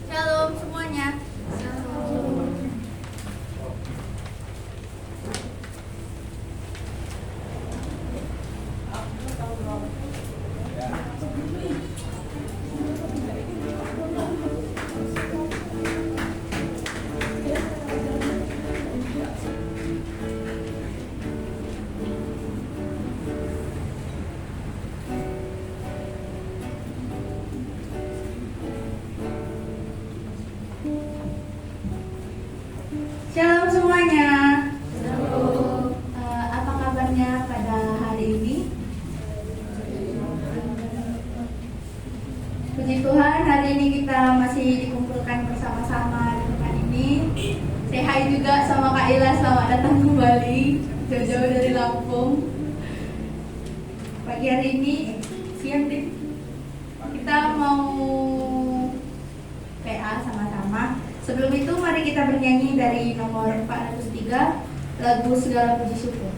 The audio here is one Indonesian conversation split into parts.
Shalom semuanya. Shalom semuanya. Apa kabarnya pada hari ini? Puji Tuhan, hari ini kita masih dikumpulkan bersama-sama di tempat ini. Say hi juga sama Kak Ila, selamat datang kembali jauh-jauh dari Lampung. Pagi hari ini, siang deh, kita mau PA sama-sama. Sebelum itu mari kita bernyanyi dari nomor 403 lagu Segala Puji Syukur.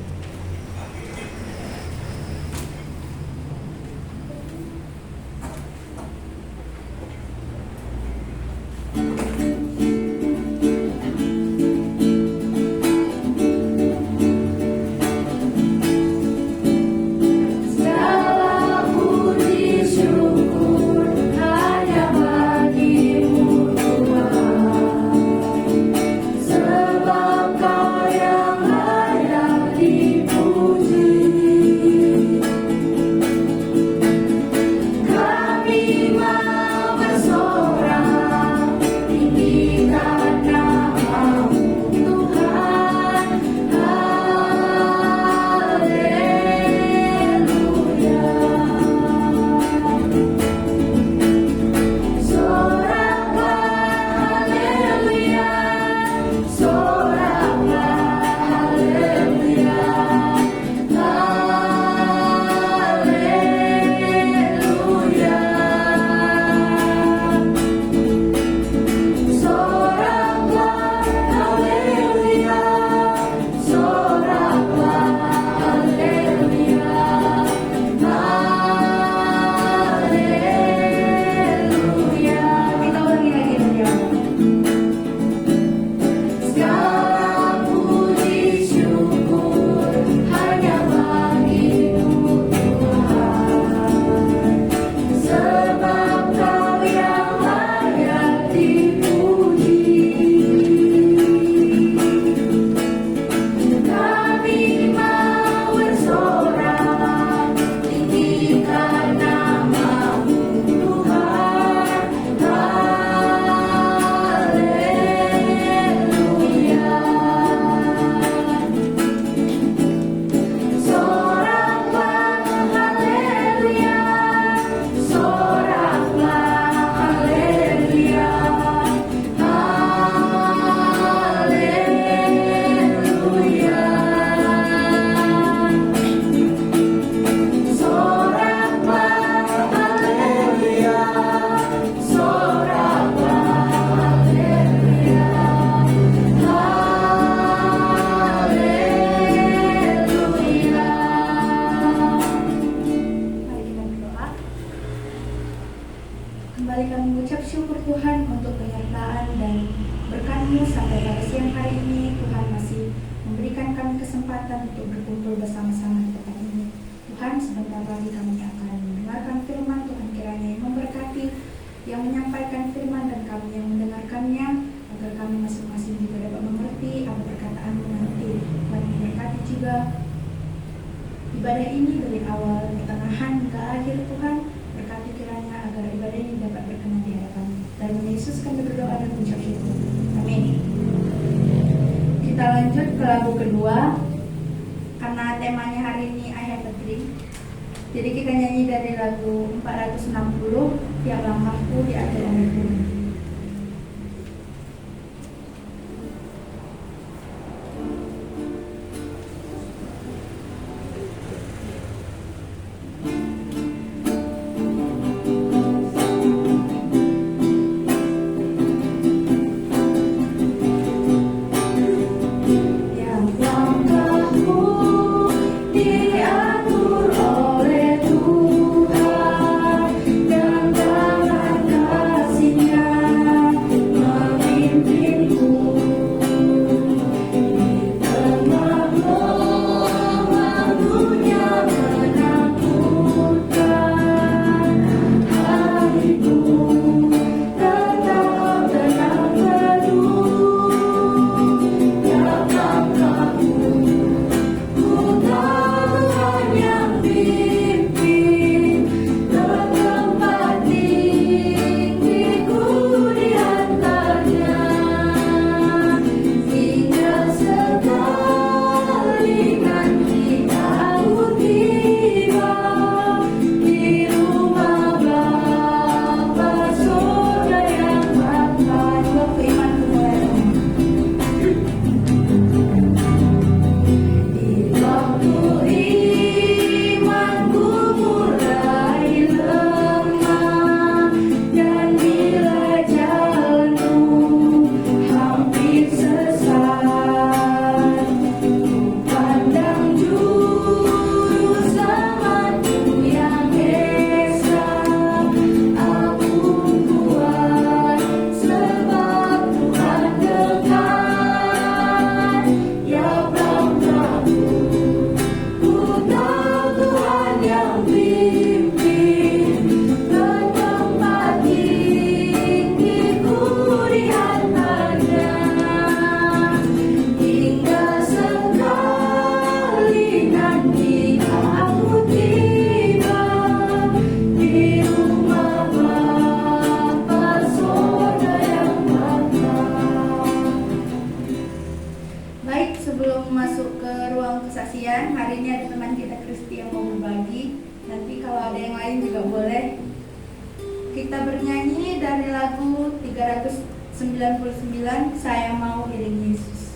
Kembali kami mengucap syukur Tuhan untuk penyertaan dan berkat-Mu sampai pada siang hari ini. Tuhan masih memberikan kami kesempatan untuk berkumpul bersama-sama di tempat ini. Tuhan, sebentar lagi kami akan mendengarkan firman. Tuhan kiranya yang memberkati yang menyampaikan firman dan kami yang mendengarkannya, agar kami masing-masing juga dapat mengerti apa perkataan-Mu nanti. Tuhan memberkati juga ibadah ini dari awal, pertengahan hingga akhir. Tuhan, berkati kiranya agar ibadah ini dapat berkenan di hadapan-Mu. Dalam nama Yesus kami berdoa dan mengucap syukur. Amin. Kita lanjut ke lagu kedua, karena temanya hari ini I Have a Dream. Jadi kita nyanyi dari lagu 460, Tiap Langkahku Diatur oleh Tuhan. Diatur oleh Tuhan dan tangan Kita bernyanyi dari lagu 399, Saya Mau Iring Yesus.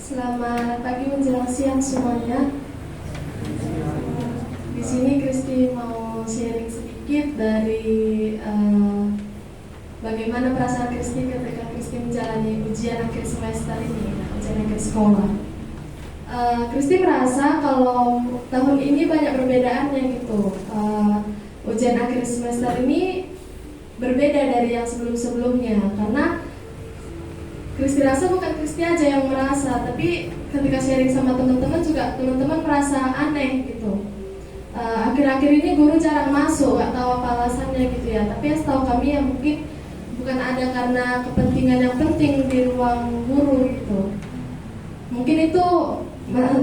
Selamat pagi menjelang siang semuanya. Di sini Kristi mau sharing sedikit dari bagaimana perasaan Kristi ketika Kristi menjalani ujian akhir semester ini, ujian akhir sekolah. Kristi merasa kalau tahun ini banyak perbedaannya gitu. Ujian akhir semester ini berbeda dari yang sebelum-sebelumnya, karena Kristi rasa bukan Kristi aja yang merasa, tapi ketika sharing sama teman-teman juga teman-teman merasa aneh gitu. Akhir-akhir ini guru jarang masuk, gak tahu apa alasannya gitu ya. Tapi yang setahu kami ya mungkin bukan ada karena kepentingan yang penting di ruang guru gitu. Mungkin itu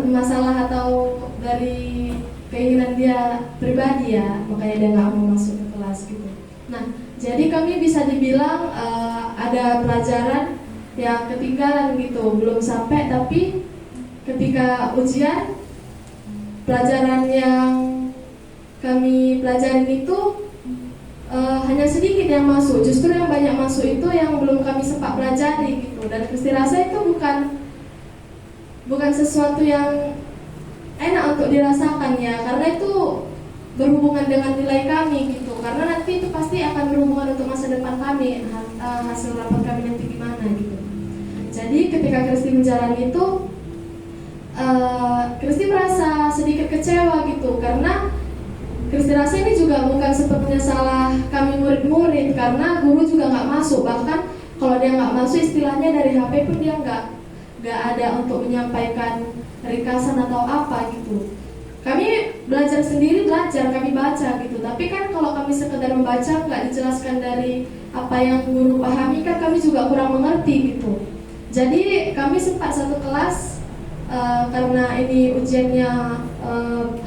masalah atau dari keinginan dia pribadi ya, makanya dia gak mau masuk ke kelas gitu. Nah, jadi kami bisa dibilang ada pelajaran yang ketinggalan gitu, belum sampai, tapi ketika ujian pelajaran yang kami pelajarin itu hanya sedikit yang masuk. Justru yang banyak masuk itu yang belum kami sempat pelajari gitu. Dan Kristi rasa itu bukan sesuatu yang enak untuk dirasakan ya, karena itu berhubungan dengan nilai kami gitu. Karena nanti itu pasti akan berhubungan untuk masa depan kami, hasil rapat kami nanti gimana gitu. Jadi ketika Kristi menjalani itu, Kristi merasa sedikit kecewa gitu, karena Kristi rasa ini juga bukan sepenuhnya salah kami murid-murid, karena guru juga nggak masuk. Bahkan kalau dia nggak masuk, istilahnya dari HP pun dia nggak ada untuk menyampaikan ringkasan atau apa gitu. Kami belajar sendiri, kami baca gitu. Tapi kan kalau kami sekedar membaca nggak dijelaskan dari apa yang guru pahami, kan kami juga kurang mengerti gitu. Jadi kami sempat satu kelas karena ini ujiannya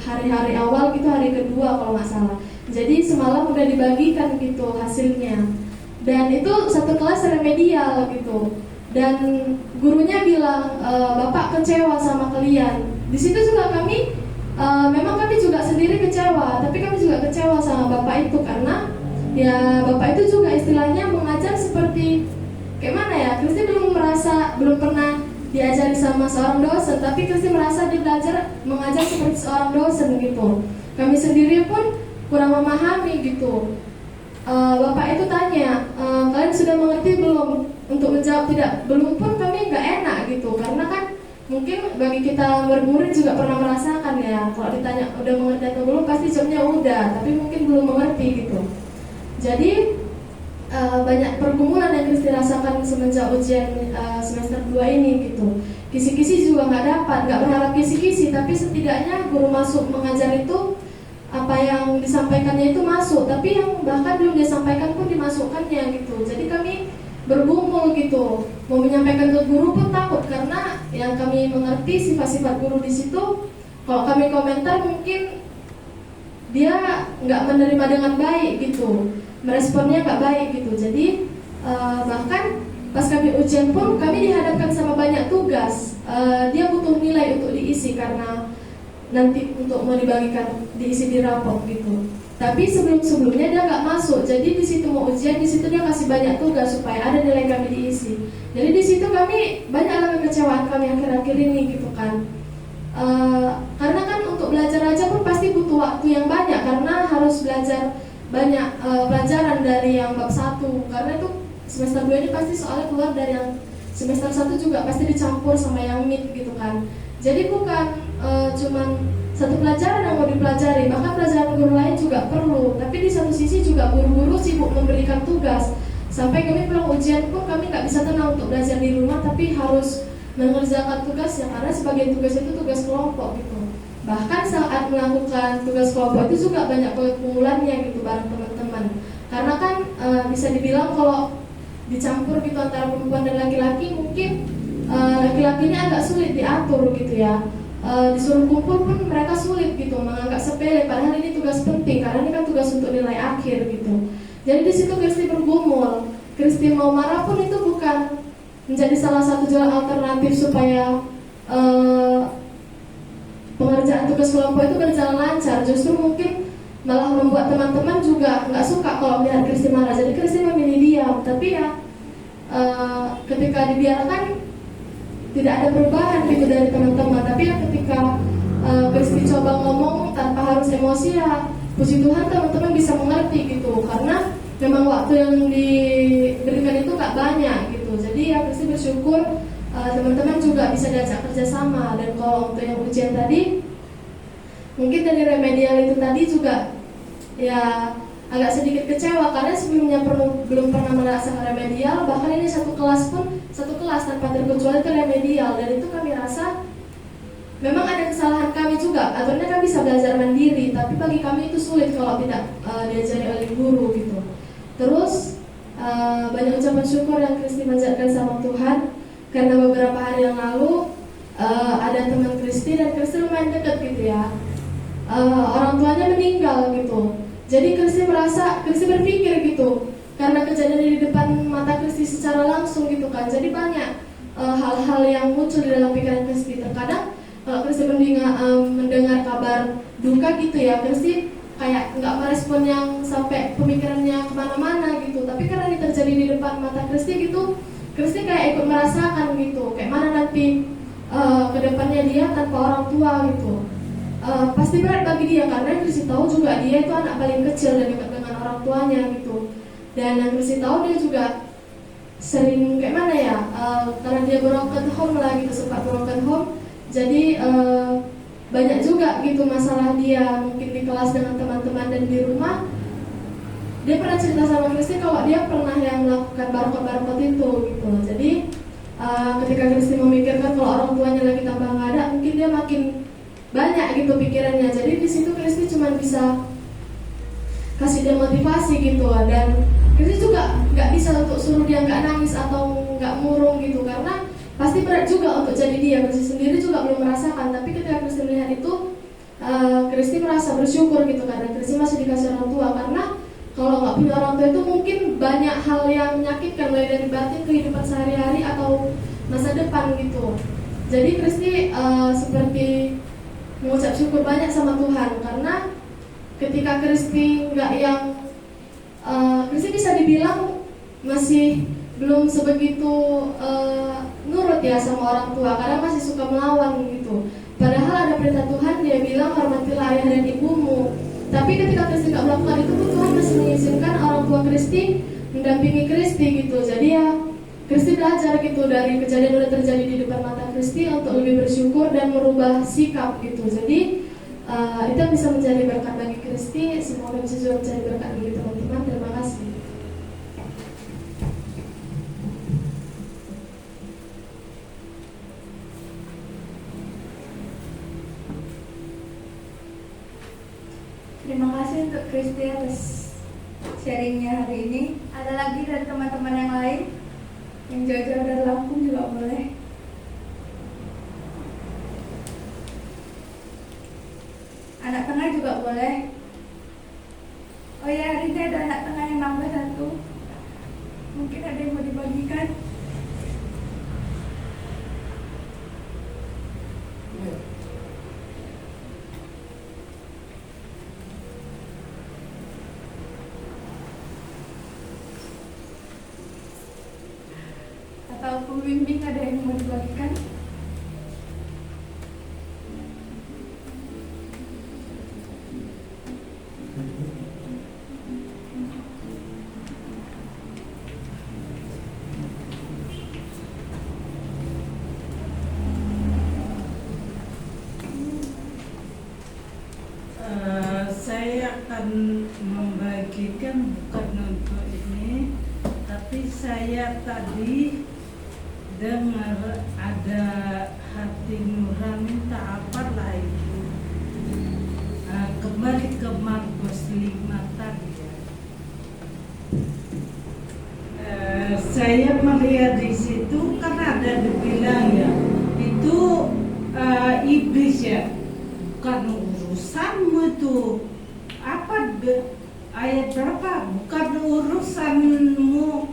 hari-hari awal gitu, hari kedua kalau nggak salah. Jadi semalam udah dibagikan gitu hasilnya. Dan itu satu kelas remedial gitu. Dan gurunya bilang Bapak kecewa sama kalian. Di situ juga kami memang kami juga sendiri kecewa, tapi kami juga kecewa sama Bapak itu karena ya Bapak itu juga istilahnya mengajar seperti kayak mana ya, Kristi belum pernah diajari sama seorang dosen, tapi Kristi merasa dia belajar mengajar seperti seorang dosen gitu. Kami sendiri pun kurang memahami gitu. Bapak itu tanya, kalian sudah mengerti belum? Untuk menjawab tidak, belum pun kami nggak enak gitu, karena kan mungkin bagi kita murid-murid juga pernah merasakan ya, kalau ditanya udah mengerti atau belum, pasti jawabnya udah, tapi mungkin belum mengerti gitu. Jadi banyak pergumulan yang Kristi rasakan semenjak ujian semester 2 ini gitu. Kisi-kisi juga nggak dapat, nggak berharap kisi-kisi, tapi setidaknya guru masuk mengajar itu apa yang disampaikannya itu masuk, tapi yang bahkan belum disampaikan pun dimasukkannya gitu. Jadi kami bergumul gitu, mau menyampaikan ke guru pun takut karena yang kami mengerti sifat-sifat guru di situ. Kalau kami komentar mungkin dia nggak menerima dengan baik gitu, meresponnya nggak baik gitu. Jadi bahkan pas kami ujian pun kami dihadapkan sama banyak tugas. Dia butuh nilai untuk diisi karena nanti untuk mau dibagikan diisi di rapor gitu. Tapi sebelumnya dia nggak masuk. Jadi di situ mau ujian, di situ dia kasih banyak tugas supaya ada nilai kami diisi. Jadi di situ kami banyaklah kekecewaan kami akhir-akhir ini gitu kan. Karena kan untuk belajar aja pun pasti butuh waktu yang banyak karena harus belajar banyak pelajaran dari yang bab 1. Karena itu semester 2 ini pasti soalnya keluar dari yang semester 1 juga pasti dicampur sama yang mid gitu kan. Jadi bukan cuman satu pelajaran yang mau dipelajari, bahkan pelajaran guru lain juga perlu. Tapi di satu sisi juga guru-guru sibuk memberikan tugas. Sampai kami pulang ujian pun kami nggak bisa tenang untuk belajar di rumah, tapi harus mengerjakan tugasnya karena sebagian tugas itu tugas kelompok gitu. Bahkan saat melakukan tugas kelompok itu juga banyak pergumulannya gitu bareng teman-teman. Karena kan bisa dibilang kalau dicampur gitu antara perempuan dan laki-laki, mungkin laki-lakinya agak sulit diatur gitu ya. Disuruh kumpul pun mereka sulit gitu, menganggap sepele padahal ini tugas penting karena ini kan tugas untuk nilai akhir gitu. Jadi di situ Kristi bergumul. Kristi mau marah pun itu bukan menjadi salah satu jalan alternatif supaya pengerjaan tugas kelompok itu berjalan lancar. Justru mungkin malah membuat teman-teman juga nggak suka kalau melihat Kristi marah. Jadi Kristi memilih diam. Tapi ya ketika dibiarkan tidak ada perubahan gitu dari teman-teman. Tapi ya ketika Kristi coba ngomong tanpa harus emosi, ya puji Tuhan teman-teman bisa mengerti gitu. Karena memang waktu yang diberikan itu nggak banyak gitu. Jadi ya Kristi bersyukur teman-teman juga bisa diajak kerjasama. Dan kalau untuk yang ujian tadi, mungkin dari remedial itu tadi juga ya agak sedikit kecewa karena sebelumnya belum pernah merasakan remedial. Bahkan ini satu kelas tanpa terkecuali itu remedial. Dan itu kami rasa memang ada kesalahan kami juga. Aturannya kami bisa belajar mandiri, tapi bagi kami itu sulit kalau tidak diajari oleh guru gitu. Terus banyak ucapan syukur yang Kristi panjatkan sama Tuhan karena beberapa hari yang lalu ada teman Kristi dan Kristi lumayan dekat gitu ya. Orang tuanya meninggal gitu. Jadi Kristi berpikir gitu, karena kejadian di depan mata Kristi secara langsung gitu kan. Jadi banyak hal-hal yang muncul di dalam pikiran Kristi. Terkadang kalau Kristi mendengar kabar duka gitu ya, Kristi kayak nggak merespon yang sampai pemikirannya kemana-mana gitu. Tapi karena ini terjadi di depan mata Kristi gitu, Kristi kayak ikut merasakan gitu, kayak mana nanti kedepannya dia tanpa orang tua gitu. Pasti berat bagi dia karena Kristi tahu juga dia itu anak paling kecil dan dekat dengan orang tuanya gitu. Dan yang Kristi tahu dia juga sering kayak mana ya, karena dia broken home lah gitu, sempat broken home. Jadi banyak juga gitu masalah dia mungkin di kelas dengan teman-teman dan di rumah. Dia pernah cerita sama Kristi kalau dia pernah yang melakukan barcode itu gitu. Jadi ketika Kristi memikirkan kalau orang tuanya lagi tambah nggak ada, mungkin dia makin banyak gitu pikirannya. Jadi di situ Kristi cuma bisa kasih dia motivasi gitu. Dan Kristi juga nggak bisa untuk suruh dia nggak nangis atau nggak murung gitu, karena pasti berat juga untuk jadi dia. Kristi sendiri juga belum merasakan. Tapi ketika Kristi melihat itu, Kristi merasa bersyukur gitu karena Kristi masih dikasih orang tua. Karena kalau nggak punya orang tua itu mungkin banyak hal yang menyakitkan, mulai dari batin, kehidupan sehari-hari atau masa depan gitu. Jadi Kristi seperti mengucap syukur banyak sama Tuhan karena ketika Kristi nggak yang Kristi bisa dibilang masih belum sebegitu nurut ya sama orang tua, karena masih suka melawan gitu. Padahal ada perintah Tuhan, dia bilang hormatilah ayah dan ibumu. Tapi ketika Kristi nggak melakukan itu pun Tuhan masih mengizinkan orang tua Kristi mendampingi Kristi gitu. Jadi ya Kristi belajar gitu dari kejadian yang terjadi di depan mata Kristi untuk lebih bersyukur dan merubah sikap gitu. Jadi itu bisa menjadi berkat bagi Kristi. Semoga bisa juga menjadi berkat bagi teman-teman. Terima kasih. Kristi atas sharingnya hari ini. Ada lagi dari teman-teman yang lain yang jauh-jauh dari Lampung juga boleh. Anak tengah juga boleh. Oh ya, hari ini ada anak tengah yang nambah satu. Mungkin ada yang mau dibagikan. Atau pembimbing ada yang mau dibagikan? Saya akan membagikan bukan untuk ini, tapi saya tadi dengar ada hati nurani tak apalah itu. Kembali ke Markus 5 tadi ya. Saya melihat di situ kan ada dibilang ya, itu iblis ya, bukan urusanmu tuh. Apa ayat berapa? Bukan urusanmu.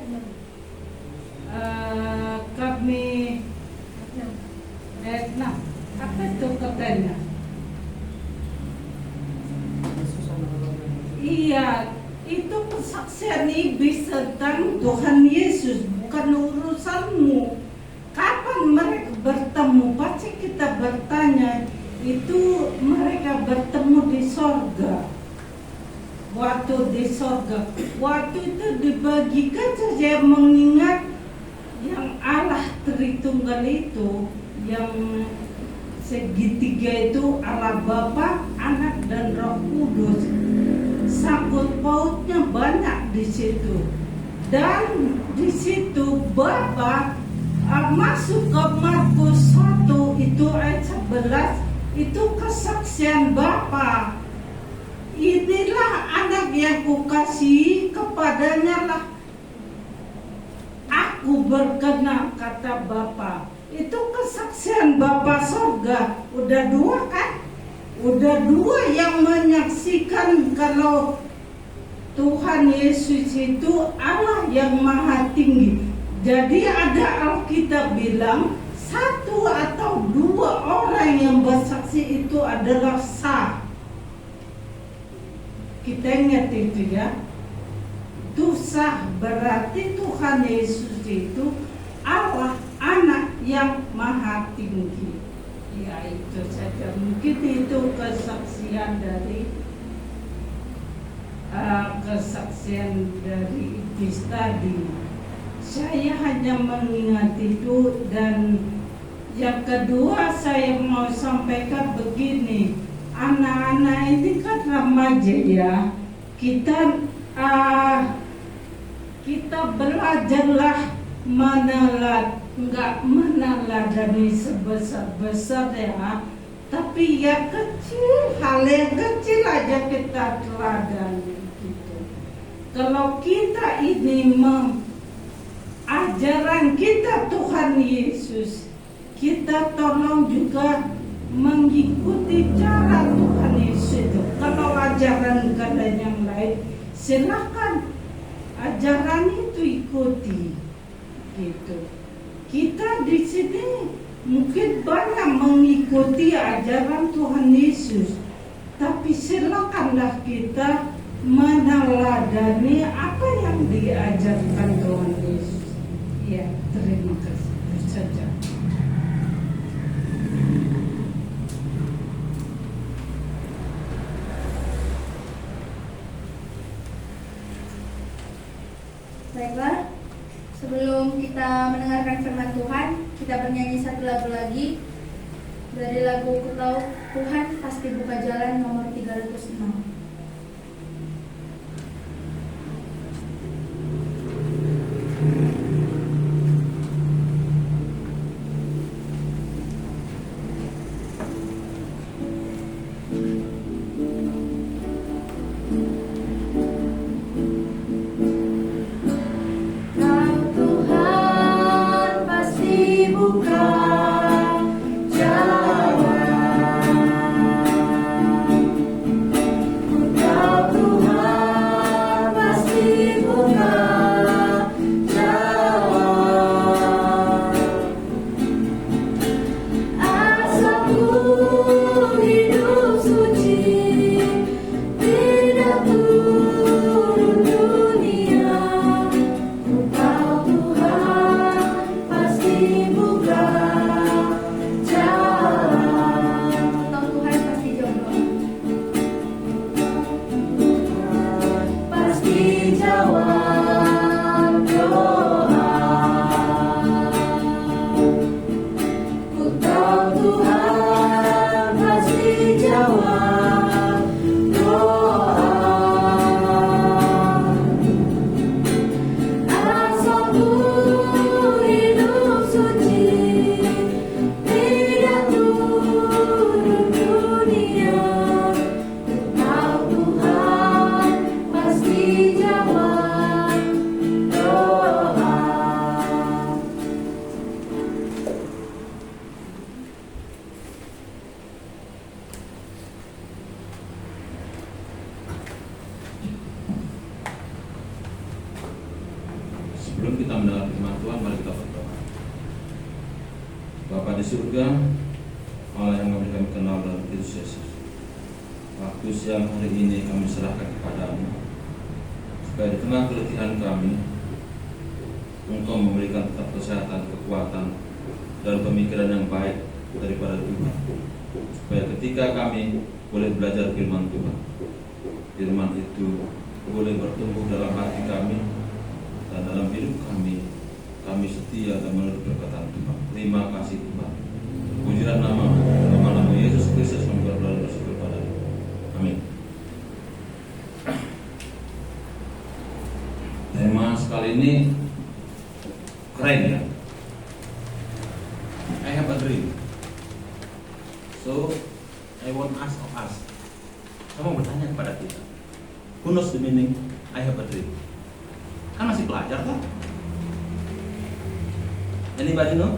Kami nah, apa itu katanya? Iya, itu kesaksian iblis tentang Tuhan Yesus, bukan urusanmu. Kapan mereka bertemu? Pasti kita bertanya, itu mereka bertemu di sorga. Waktu di sorga, waktu itu dibagikan saja mengingat yang Allah Tritunggal itu, yang segitiga itu Allah Bapa, Anak dan Roh Kudus. Sangkut pautnya banyak di situ. Dan di situ Bapa masuk ke Markus 1 itu ayat 11, itu kesaksian Bapa. Inilah anak yang kukasihi, kepadanya lah aku berkenan, kata Bapa. Itu kesaksian Bapa sorga. Udah dua kan? Udah dua yang menyaksikan kalau Tuhan Yesus itu Allah yang maha tinggi. Jadi ada Alkitab bilang, satu atau dua orang yang bersaksi itu adalah sah. Kita ingat itu ya. Itu sah, berarti Tuhan Yesus itu Allah, Anak yang maha tinggi. Ya itu saja. Mungkin itu kesaksian dari iblis tadi. Saya hanya mengingat itu. Dan yang kedua saya mau sampaikan begini, anak-anak ini kan remaja ya, kita belajarlah nggak meneladani sebesar-besar ya, tapi yang kecil, hal yang kecil aja kita teladani gitu. Kalau kita ini ajaran kita Tuhan Yesus, kita tolong juga mengikuti cara Tuhan Yesus itu. Kalau ajaran kalian yang lain, silakan ajaran itu ikuti gitu. Kita di sini mungkin banyak mengikuti ajaran Tuhan Yesus, tapi silakanlah kita meneladani apa yang diajarkan Tuhan Yesus. Ya, terima kasih. Itu saja. Baiklah, sebelum kita mendengarkan firman Tuhan, kita bernyanyi satu lagu lagi dari lagu Ku Tahu Tuhan Pasti Buka Jalan nomor 306. di surga, Allah yang kami kenal dalam Kristus Yesus. Waktu siang hari ini kami serahkan kepadamu, supaya di tengah keletihan kami, Engkau memberikan tetap kesehatan, kekuatan, dan pemikiran yang baik daripada Tuhan, supaya ketika kami boleh belajar firman Tuhan, firman itu boleh bertumbuh dalam hati kami dan dalam hidup kami. Kami setia dan menurut perkataan Tuhan. Terima kasih Tuhan. Pujilah nama Yesus Kristus yang berdoa bersyukur padamu. Amin. Tema sekali ini keren ya. I have a dream. So I want ask of us. Saya mau bertanya kepada kita. Who knows the meaning I have a dream? Kan masih pelajar kan? Anybody know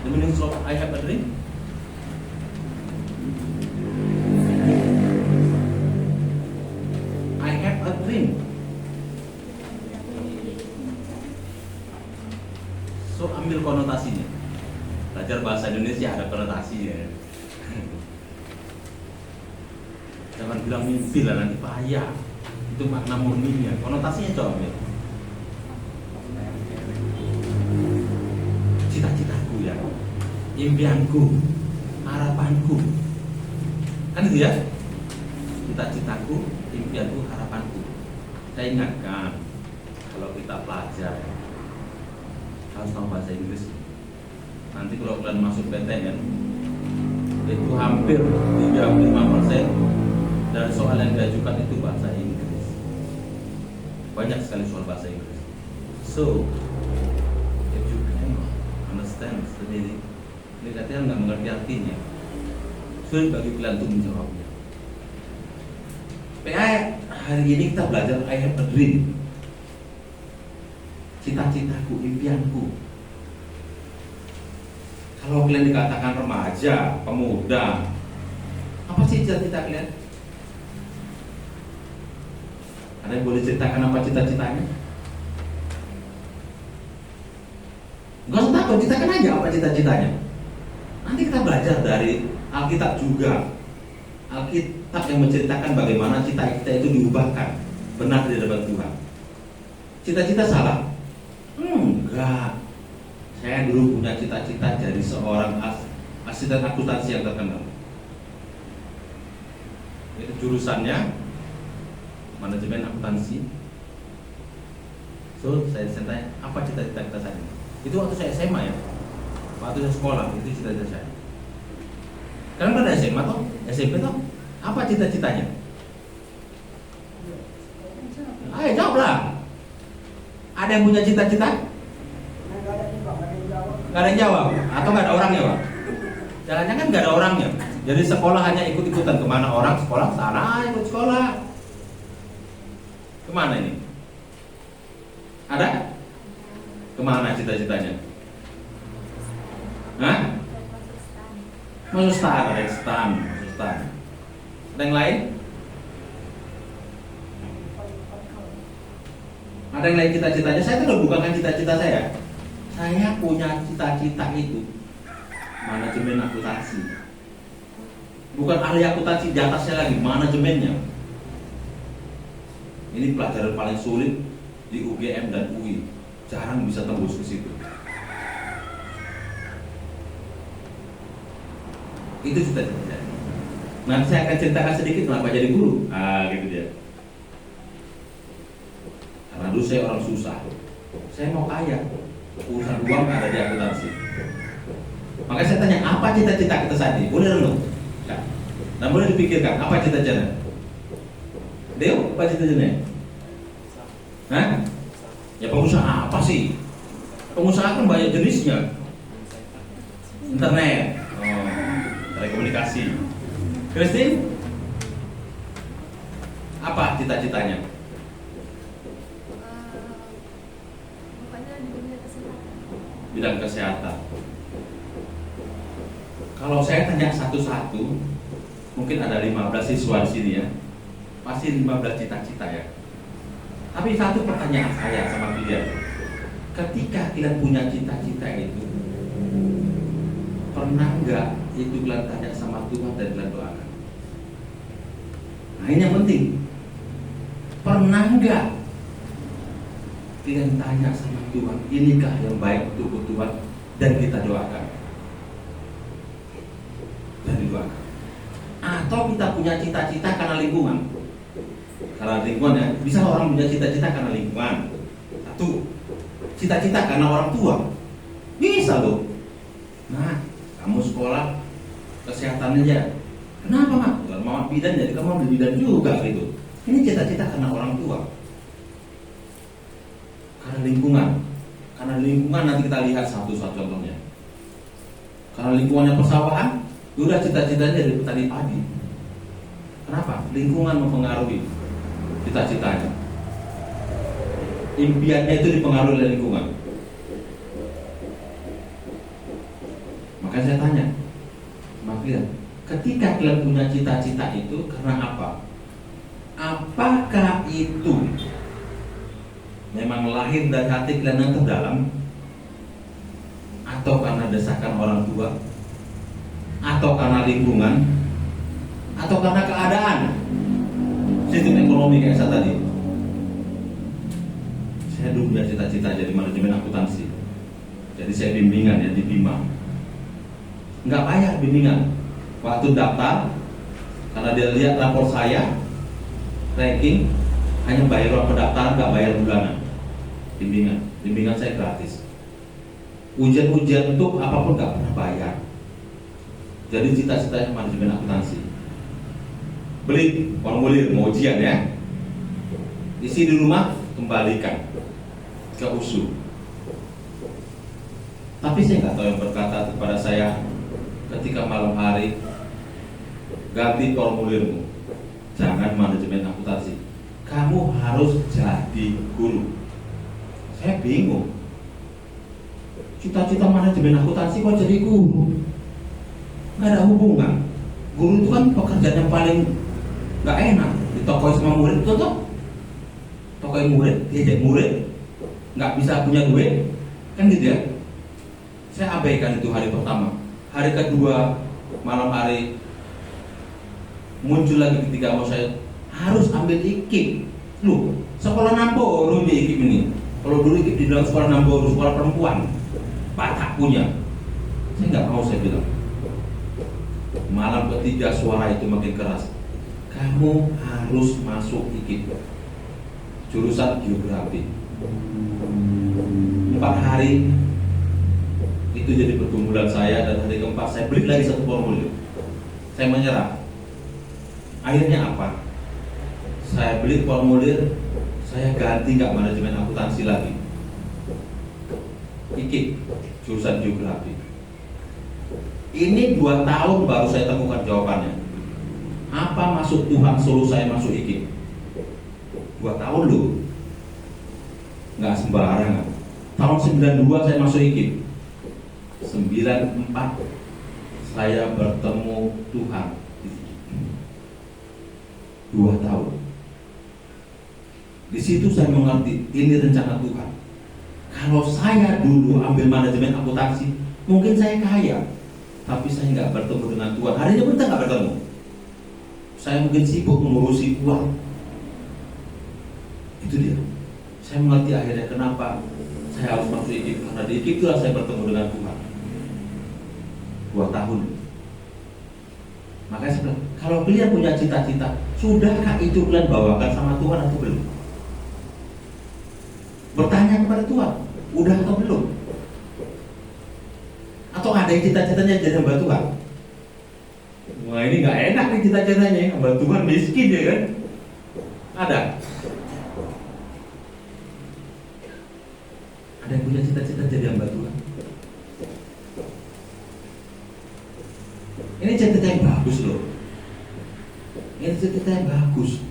the meaning of I have a dream? I have a dream. So ambil konotasinya. Belajar bahasa Indonesia ada konotasinya. Jangan bilang mimpi lah, nanti payah. Itu makna murninya. Konotasinya coba ambil. Cita-citaku ya, impianku, harapanku, kan itu ya. Cita-citaku, impianku, harapanku. Saya ingatkan, kalau kita pelajar harus tahu bahasa Inggris. Nanti kalau kalian masuk PTN, itu hampir 35% dari soal yang diajukan itu bahasa Inggris. Banyak sekali soal bahasa Inggris. So understand, jadi kalian nggak mengerti artinya, sulit bagi kalian untuk menjawabnya. PA hari ini kita belajar I have a dream, cita-citaku, impianku. Kalau kalian dikatakan remaja, pemuda, apa sih cita-cita kalian? Ada yang boleh ceritakan apa cita-citanya? Gak usah takut, ceritakan aja apa cita-citanya. Nanti kita belajar dari Alkitab juga. Alkitab yang menceritakan bagaimana cita-cita itu diubahkan benar di hadapan Tuhan. Cita-cita salah? Enggak. Saya dulu punya cita-cita jadi seorang asisten akuntansi yang terkenal. Itu jurusannya manajemen akuntansi. So saya tanya, apa cita-cita kita saat ini? Itu waktu saya SMA ya, waktu saya sekolah, itu cita-cita saya. Karena pada SMA toh, SMP toh, apa cita-citanya? Ayo jawablah. Ada yang punya cita-cita? Gak ada yang jawab, atau gak ada orangnya Pak? Jangan-jangan gak ada orangnya. Jadi sekolah hanya ikut-ikutan, kemana orang sekolah, sana ikut sekolah. Kemana ini? Ada? Kemana cita-citanya? Hah? Masuk stan, ada yang stan, masuk stan. Ada yang lain? Ada yang lain cita-citanya? Saya tidak bukan cita-cita saya. Saya punya cita-cita itu manajemen akuntansi. Bukan ahli akuntansi, di atasnya lagi manajemennya. Ini pelajaran paling sulit di UGM dan UI. Jarang bisa tembus ke situ. Itu cita-cita. Nanti saya akan ceritakan sedikit kenapa jadi guru. Gitu dia. Karena dulu saya orang susah. Saya mau kaya. Urusan uang ada di akuntansi. Makanya saya tanya, apa cita-cita kita saat ini? Boleh renung. Dan boleh dipikirkan, apa cita-cita? Deo, apa cita-citanya? Hah? Ya pengusaha apa sih? Pengusaha kan banyak jenisnya. Internet, telekomunikasi. Christine, apa cita-citanya? Bidang kesehatan. Kalau saya tanya satu-satu, mungkin ada 15 siswa di sini ya. Pasti 15 cita-cita ya. Tapi satu pertanyaan saya sama kalian, ketika kalian punya cita-cita itu, Pernah nggak itu kalian tanya sama Tuhan dan kalian doakan? Nah ini yang penting. Pernah nggak kalian tanya sama Tuhan, inikah yang baik untuk Tuhan, dan kita doakan? Dan didoakan. Atau kita punya cita-cita karena lingkungan. Karena lingkungan ya, bisa orang punya cita-cita karena lingkungan. Satu, cita-cita karena orang tua. Bisa loh. Nah, kamu sekolah kesehatan aja. Kenapa mak? Bukan mama bidan jadi kamu ambil bidan juga gitu. Ini cita-cita karena orang tua. Karena lingkungan. Karena lingkungan nanti kita lihat satu contohnya. Karena lingkungannya persawahan, udah cita-citanya jadi petani padi. Kenapa? Lingkungan mempengaruhi cita-citanya. Impiannya itu dipengaruhi oleh lingkungan. Makanya saya tanya, makanya ketika kalian punya cita-cita itu karena apa? Apakah itu memang lahir dari hati kalian yang terdalam, atau karena desakan orang tua, atau karena lingkungan, atau karena keadaan sistem ekonomi kayak saya tadi? Saya dulu punya cita-cita jadi manajemen akuntansi, jadi saya bimbingan ya di Bima. Nggak bayar bimbingan. Waktu daftar, karena dia lihat rapor saya, ranking, hanya bayar uang pendaftaran, nggak bayar bulanan. Bimbingan saya gratis. Ujian-ujian untuk apapun nggak pernah bayar. Jadi cita-citanya manajemen akuntansi. Beli formulir mau ujian ya, isi di rumah, kembalikan ke USU. Tapi saya nggak tahu yang berkata kepada saya ketika malam hari, ganti formulirmu, jangan manajemen akuntansi, kamu harus jadi guru. Saya bingung. Cita-cita manajemen akuntansi kok jadi guru? Nggak ada hubungan. Guru itu kan pekerjaan yang paling nggak enak. Ditokoi sama murid itu toh, tokoi murid, diajak murid, nggak bisa punya duit, kan gitu ya. Saya abaikan itu hari pertama. Hari kedua malam hari muncul lagi ketika mau saya harus ambil IKIP. Loh, sekolah Namboru di IKIP ini. Kalau dulu IKIP di dalam sekolah Namboru, sekolah perempuan, Batak punya. Saya nggak mau, saya bilang. Malam ketiga suara itu makin keras. Kamu harus masuk IKIP, jurusan geografi. 4 hari itu jadi pergumulan saya, dan hari keempat saya beli lagi satu formulir. Saya menyerah. Akhirnya apa? Saya beli formulir, saya ganti nggak manajemen akuntansi lagi, IKIP, jurusan geografi. Ini 2 tahun baru saya temukan jawabannya. Apa maksud Tuhan suruh saya masuk IKIP? 2 tahun loh, nggak sembarangan. Tahun 92 saya masuk IKIP. 94 saya bertemu Tuhan. 2 tahun. Di situ saya mengerti ini rencana Tuhan. Kalau saya dulu ambil manajemen akuntansi, mungkin saya kaya, tapi saya nggak bertemu dengan Tuhan. Harinya bentar nggak bertemu. Saya mungkin sibuk mengurusi uang. Itu dia. Saya mengerti akhirnya kenapa saya harus masuk IKIP, karena di IKIP itulah saya bertemu dengan Tuhan. 2 tahun. Makanya saya bilang, kalau kalian punya cita-cita, sudahkah itu kalian bawakan sama Tuhan atau belum? Bertanya kepada Tuhan, udah atau belum? Atau ada yang cita-citanya jadi hamba Tuhan? Wah, ini nggak enak nih cita-citanya, hamba Tuhan miskin ya kan? Ada? Ada yang punya cita-cita jadi hamba Tuhan? Ini cita-cita yang bagus loh. Ini cita-cita yang bagus.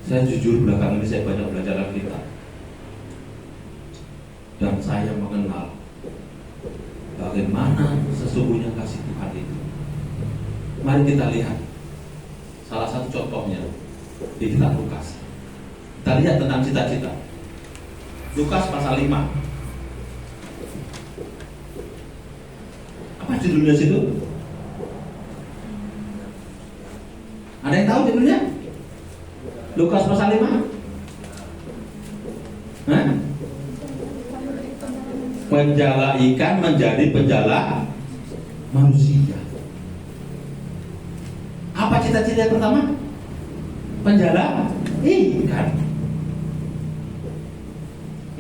Saya jujur belakangan ini saya banyak belajar Alkitab, dan saya mengenal bagaimana sesungguhnya kasih Tuhan itu. Mari kita lihat salah satu contohnya di kitab Lukas. Kita lihat tentang cita-cita. Lukas pasal 5. Apa judulnya situ? Ada yang tahu judulnya? Lukas pasal 5? Hah? Penjala ikan menjadi penjala manusia. Apa cita-cita yang pertama? Penjala ikan.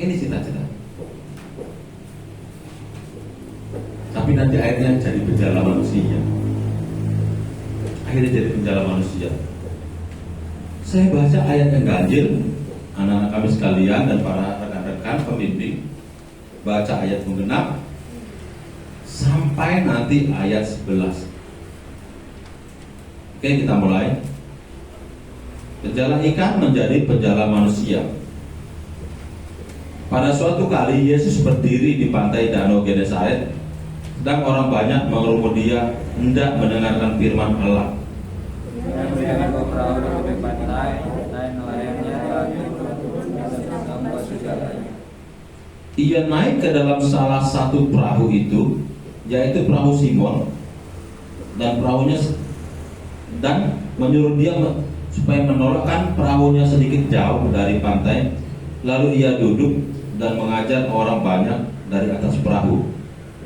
Ini cita-cita. Tapi nanti akhirnya jadi penjala manusia. Akhirnya jadi penjala manusia. Saya baca ayat yang ganjil, anak-anak kami sekalian dan para rekan-rekan pembimbing, baca ayat menggenap sampai nanti ayat 11. Oke, kita mulai. Penjala ikan menjadi penjala manusia. Pada suatu kali Yesus berdiri di pantai Danau Genesaret, sedang orang banyak mengerumuni dia hendak mendengarkan firman Allah. Ia naik ke dalam salah satu perahu itu, yaitu perahu Simon, dan menyuruh dia supaya menolakkan perahunya sedikit jauh dari pantai. Lalu ia duduk dan mengajar orang banyak dari atas perahu.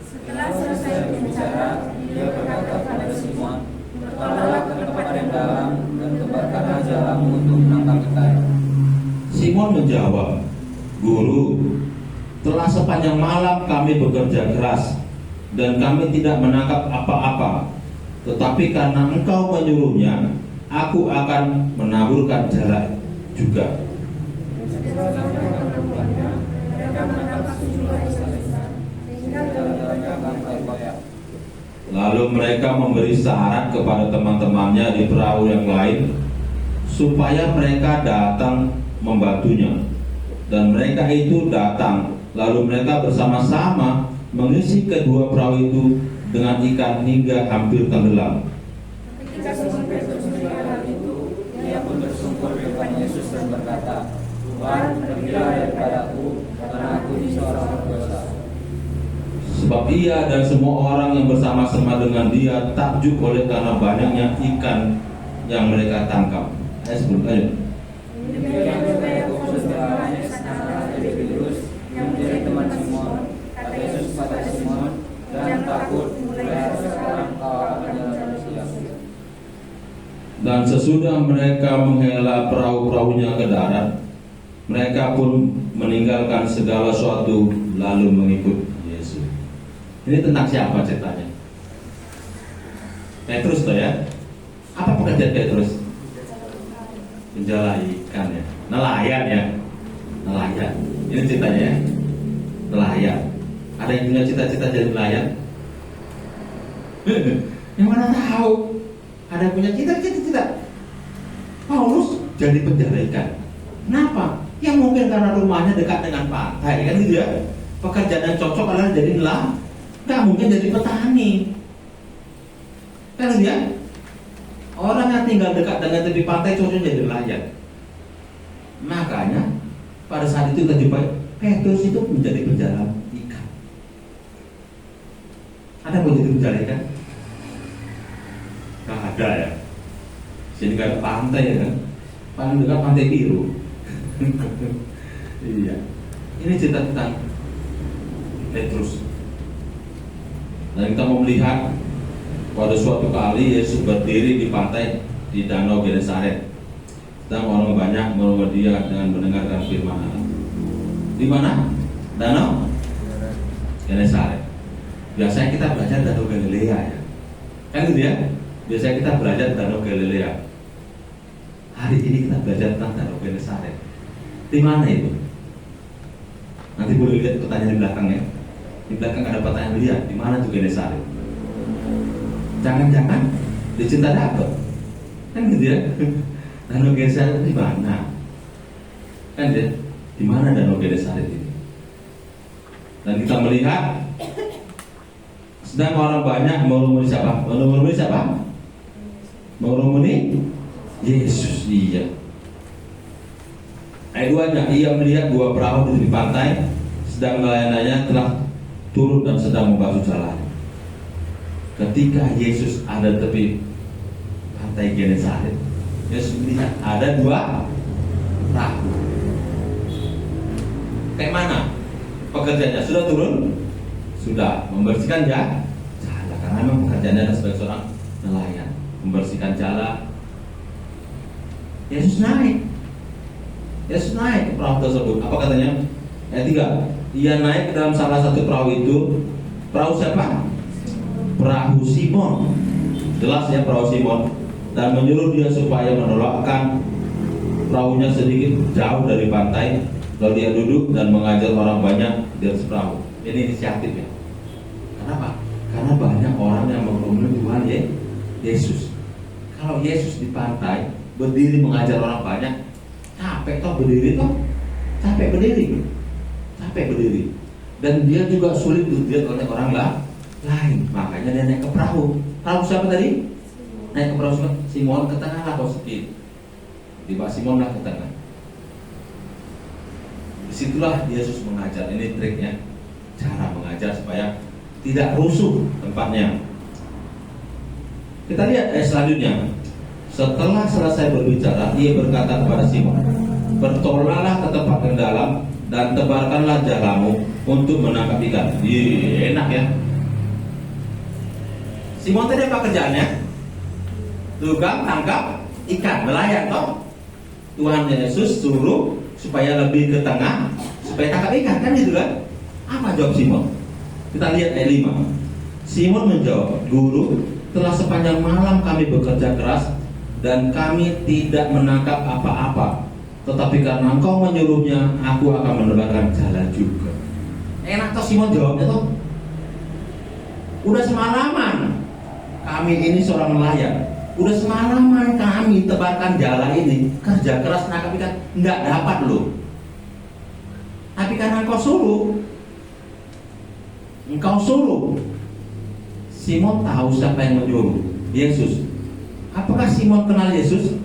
Setelah selesai berbicara, dia berkata kepada Simon, "Bertolaklah ke tempat yang dalam dan tebarkanlah jalamu untuk menangkap ikan." Simon menjawab, "Guru, telah sepanjang malam kami bekerja keras dan kami tidak menangkap apa-apa. Tetapi karena engkau menyuruhnya, aku akan menaburkan jala juga." Lalu mereka memberi syarat kepada teman-temannya di perahu yang lain supaya mereka datang membantunya. Dan mereka itu datang. Lalu mereka bersama-sama mengisi kedua perahu itu dengan ikan hingga hampir tenggelam. Ketika Simon Petrus melihat hal itu, dia pun bersungkur di depan Yesus dan berkata, "Tuhan, pergilah daripadaku, karena aku ini seorang berdosa." Sebab ia dan semua orang yang bersama-sama dengan dia takjub oleh karena banyaknya ikan yang mereka tangkap. Ayat 10, ayo. Demikian juga Yakobus dan Yohanes anak dari Petrus yang menjadi teman Simon, kata Yesus kepada Simon, "Jangan takut, mulai sekarang kau akan menjadi manusia." Dan sesudah mereka menghela perahu-perahunya ke darat, mereka pun meninggalkan segala sesuatu lalu mengikut Yesus. Ini tentang siapa ceritanya? Petrus toh ya? Apa pekerjaan Petrus? Penjala ikan ya, nelayan ya, nelayan. Ini ceritanya ya, nelayan. Ada yang punya cita-cita jadi nelayan? Yang mana tahu? Ada yang punya cita-cita. Paulus jadi penjala ikan. Kenapa? Ya mungkin karena rumahnya dekat dengan pantai kan gitu ya. Pekerjaan yang cocok adalah jadi nelayan. Nggak mungkin jadi petani. Kan gitu ya. Orang yang tinggal dekat dengan tepi pantai cocoknya jadi nelayan. Makanya pada saat itu kita jumpai Petrus itu menjadi penjala ikan. Ada yang mau jadi penjala ikan? Nggak ada ya. Sini kan pantai ya kan. Paling dekat Pantai Biru. Iya. Ini cerita tentang Petrus. Dan kita mau melihat pada suatu kali Yesus berdiri di pantai di Danau Genesaret. Sedang orang banyak menunggu dia dengan mendengarkan firman Allah. Di mana? Danau Genesaret. Biasanya kita belajar Danau Galilea ya. Kan gitu ya? Biasanya kita belajar Danau Galilea. Hari ini kita belajar tentang Danau Genesaret. Di mana itu? Nanti boleh lihat pertanyaan di belakang ya. Di belakang ada pertanyaan, lihat di mana tuh Genesaret. Jangan-jangan di Cinta Dapat. Kan gitu ya. Danau Genesaret di mana? Kan ya? Di mana Danau Genesaret ini? Dan kita melihat sedang orang banyak mengerumuni siapa? Mengerumuni siapa? Mengerumuni Yesus. Iya. Ayat 2-nya, ia melihat dua perahu di pantai, sedang nelayannya telah turun dan sedang membasuh jalan. ketika Yesus ada tepi pantai Genesaret, Yesus melihat ada 2 perahu. Kayak mana pekerjaannya? Sudah turun? Sudah membersihkan jala, karena memang pekerjaannya adalah sebagai seorang nelayan, membersihkan jala. Yesus naik ke perahu tersebut. Apa katanya? Ayat 3. Ia naik ke dalam salah satu perahu itu. Perahu siapa? Perahu Simon. Jelas ya, perahu Simon. Dan menyuruh dia supaya menolakkan perahunya sedikit jauh dari pantai. Lalu dia duduk dan mengajar orang banyak di atas perahu. Ini inisiatif ya. Kenapa? Karena banyak orang yang mengerumuni Tuhan Yesus. Kalau Yesus di pantai berdiri mengajar orang banyak, capek toh berdiri toh, capek berdiri. Dan dia juga sulit dilihat oleh orang lain. Makanya dia naik ke perahu. Perahu siapa tadi? Naik ke perahu Simon, ke tengah atau sedikit. Di bawah Simon lah ke tengah. Disitulah Yesus mengajar. Ini triknya, cara mengajar supaya tidak rusuh tempatnya. Kita lihat ayat selanjutnya. Setelah selesai berbicara, ia berkata kepada Simon, bertolaklah ke tempat yang dalam dan tebarkanlah jalamu untuk menangkap ikan. Enak ya. Simon tadi apa kerjaannya? Tukang tangkap ikan, nelayan toh. Tuhan Yesus suruh supaya lebih ke tengah, supaya tangkap ikan, kan gitu kan? Apa jawab Simon? Kita lihat ayat 5. Simon menjawab, Guru, telah sepanjang malam kami bekerja keras dan kami tidak menangkap apa-apa. Tetapi karena engkau menyuruhnya, aku akan menebarkan jala juga. Enak toh Simon jawabnya toh. Udah semalaman kami ini seorang nelayan. Udah semalaman kami tebarkan jala ini, kerja keras nangkap ikan, nggak dapat loh. Tapi karena engkau suruh. Simon tahu siapa yang menyuruh, Yesus. Apakah Simon kenal Yesus?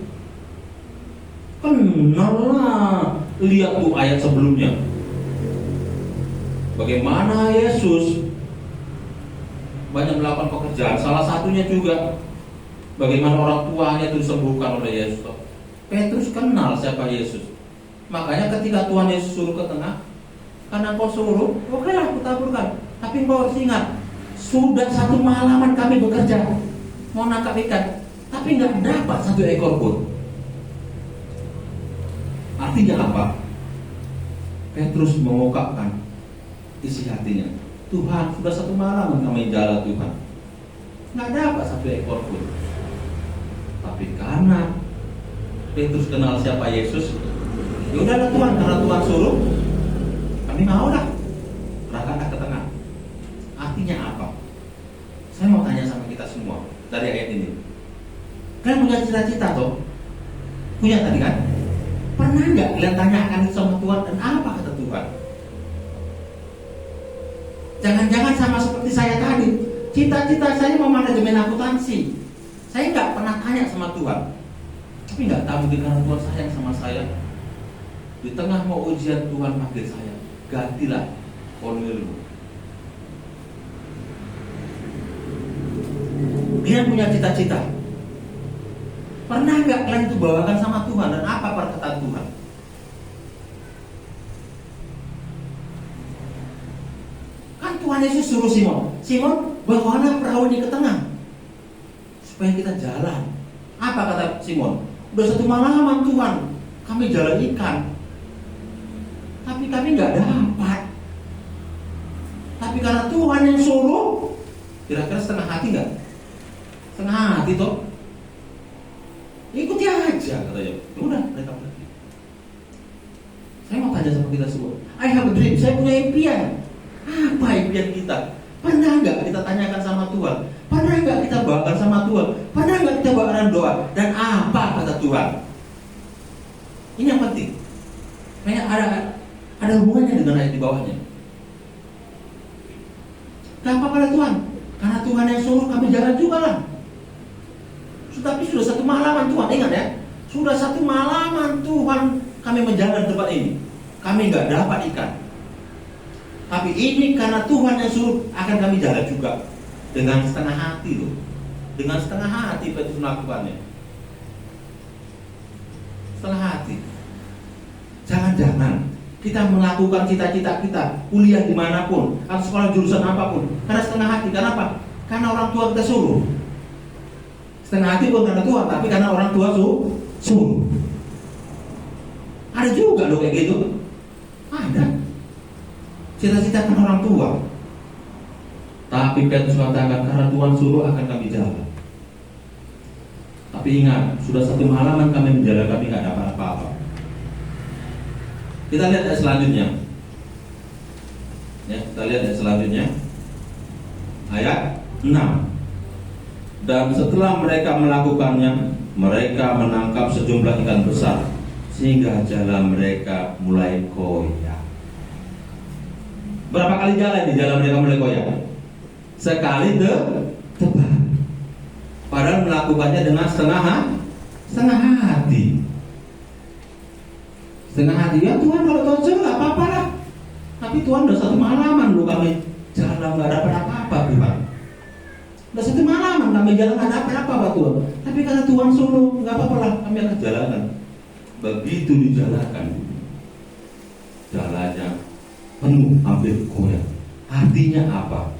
Kenal lah. Lihat tuh ayat sebelumnya. Bagaimana Yesus banyak melakukan pekerjaan. Salah satunya juga bagaimana orang tuanya itu disembuhkan oleh Yesus. Petrus kenal siapa Yesus. Makanya ketika Tuhan Yesus suruh ke tengah, karena kau suruh, oke lah aku taburkan. Tapi kau harus ingat, sudah 1 malaman kami bekerja mau nangkap ikan, tapi nggak dapat 1 ekor pun. Artinya apa? Petrus mengungkapkan isi hatinya. Tuhan, sudah 1 malaman kami jalan Tuhan, nggak dapat 1 ekor pun. Tapi karena Petrus kenal siapa Yesus, ya udahlah Tuhan, karena Tuhan suruh, kami mau lah, berangkatlah ke tengah. Artinya apa? Saya mau tanya sama kita semua dari ayat ini. Kalian punya cita-cita toh? Punya tadi kan? Pernah nggak kalian tanyakan itu sama Tuhan dan apa kata Tuhan? Jangan-jangan sama seperti saya tadi. Cita-cita saya mau manajemen akuntansi. Saya nggak pernah tanya sama Tuhan. Tapi nggak tahu mungkin karena Tuhan sayang sama saya. Di tengah mau ujian Tuhan panggil saya, gantilah formulirmu. Dia punya cita-cita. Pernah nggak kalian itu bawakan sama Tuhan dan apa perkataan Tuhan? Kan Tuhan Yesus suruh Simon, bawalah perahu ini ke tengah supaya kita jalan. Apa kata Simon? Udah 1 malaman Tuhan, kami jalan ikan, tapi kami nggak dapat. Tapi karena Tuhan yang suruh, kira-kira setengah hati nggak? Setengah hati toh. Ikuti aja katanya. Udah mereka pergi. Saya mau tanya sama kita semua. I have a dream. Saya punya impian. Apa impian kita? Pernah nggak kita tanyakan sama Tuhan? Pernah nggak kita bawakan sama Tuhan? Pernah nggak kita bawakan doa? Dan apa kata Tuhan? Ini yang penting. Kayak ada hubungannya dengan ayat di bawahnya. Kenapa pada Tuhan? Karena Tuhan yang suruh kami jalan juga lah. Tapi sudah 1 malaman Tuhan, ingat ya, sudah 1 malaman Tuhan kami menjalan tempat ini, kami nggak dapat ikan. Tapi ini karena Tuhan yang suruh, akan kami jalan juga. dengan setengah hati loh. Dengan setengah hati Petrus melakukannya. Setengah hati. Jangan-jangan kita melakukan cita-cita kita, kuliah dimanapun, atau sekolah jurusan apapun, karena setengah hati. Karena apa? Karena orang tua kita suruh. Setengah hati bukan karena Tuhan, tapi karena orang tua suruh. Ada juga loh kayak gitu. Ada. Cita-cita kan orang tua. Tapi Petrus katakan, karena Tuhan suruh akan kami jalan. Tapi ingat, sudah 1 halaman kami menjalan, kami nggak dapat apa-apa. Kita lihat ayat selanjutnya. Ya, kita lihat ayat selanjutnya. Ayat 6. Dan setelah mereka melakukannya, mereka menangkap sejumlah ikan besar, sehingga jalan mereka mulai koyak. Berapa kali jalan di jalan mereka mulai koyak? Sekali tebar. Padahal melakukannya dengan setengah hati. Setengah hati, ya Tuhan kalau Tuhan suruh nggak apa-apa lah. Tapi Tuhan udah 1 halaman loh kami jalan nggak dapat apa-apa Tuhan. Udah 1 halaman kami jalan nggak dapat apa-apa Tuhan. Tapi karena Tuhan suruh nggak apa-apa lah, kami akan jalankan. Begitu dijalankan, jalannya penuh hampir koyak. Artinya apa?